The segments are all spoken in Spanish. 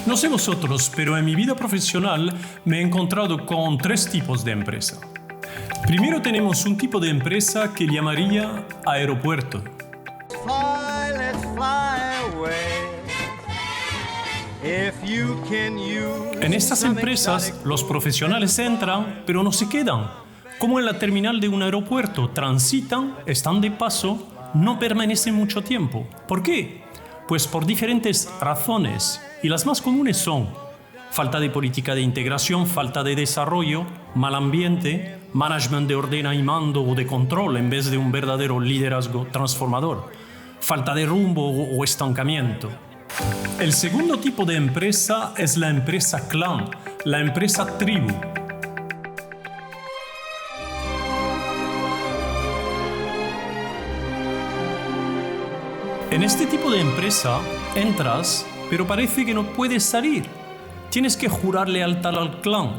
No sé vosotros, pero en mi vida profesional me he encontrado con 3 tipos de empresa. Primero tenemos un tipo de empresa que llamaría aeropuerto. Let's fly away. If you can use En estas empresas los profesionales entran, pero no se quedan. Como en la terminal de un aeropuerto, transitan, están de paso, no permanecen mucho tiempo. ¿Por qué? Pues por diferentes razones, y las más comunes son falta de política de integración, falta de desarrollo, mal ambiente, management de ordena y mando o de control en vez de un verdadero liderazgo transformador, falta de rumbo o estancamiento. El segundo tipo de empresa es la empresa clan, la empresa tribu. En este tipo de empresa entras, pero parece que no puedes salir. Tienes que jurar lealtad al clan,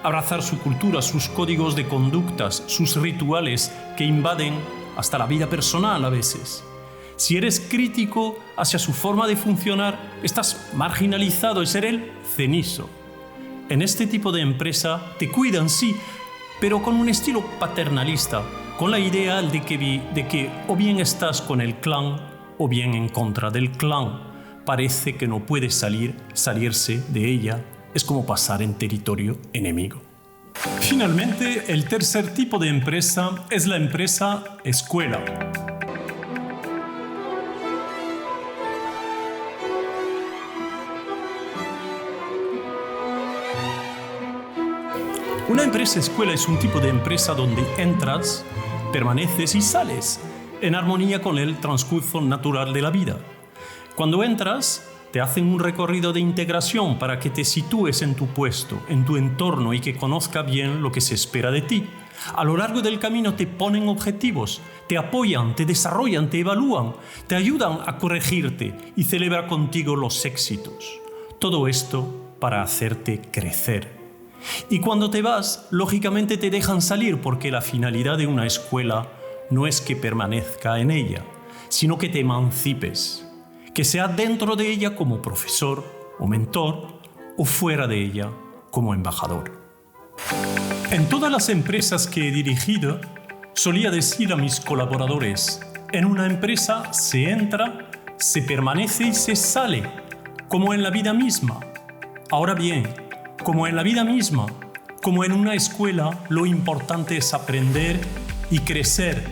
abrazar su cultura, sus códigos de conductas, sus rituales que invaden hasta la vida personal a veces. Si eres crítico hacia su forma de funcionar, estás marginalizado y ser el cenizo. En este tipo de empresa te cuidan, sí, pero con un estilo paternalista, con la idea de que o bien estás con el clan o bien en contra del clan. Parece que no puedes salirse de ella. Es como pasar en territorio enemigo. Finalmente, el tercer tipo de empresa es la empresa escuela. Una empresa escuela es un tipo de empresa donde entras, permaneces y sales, en armonía con el transcurso natural de la vida. Cuando entras, te hacen un recorrido de integración para que te sitúes en tu puesto, en tu entorno y que conozca bien lo que se espera de ti. A lo largo del camino te ponen objetivos, te apoyan, te desarrollan, te evalúan, te ayudan a corregirte y celebran contigo los éxitos. Todo esto para hacerte crecer. Y cuando te vas, lógicamente te dejan salir porque la finalidad de una escuela no es que permanezca en ella, sino que te emancipes, que sea dentro de ella como profesor o mentor o fuera de ella como embajador. En todas las empresas que he dirigido, solía decir a mis colaboradores, en una empresa se entra, se permanece y se sale, como en la vida misma. Ahora bien, como en la vida misma, como en una escuela, lo importante es aprender y crecer,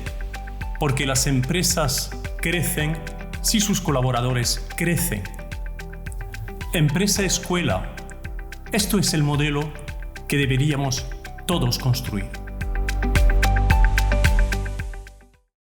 porque las empresas crecen si sus colaboradores crecen. Empresa-escuela, esto es el modelo que deberíamos todos construir.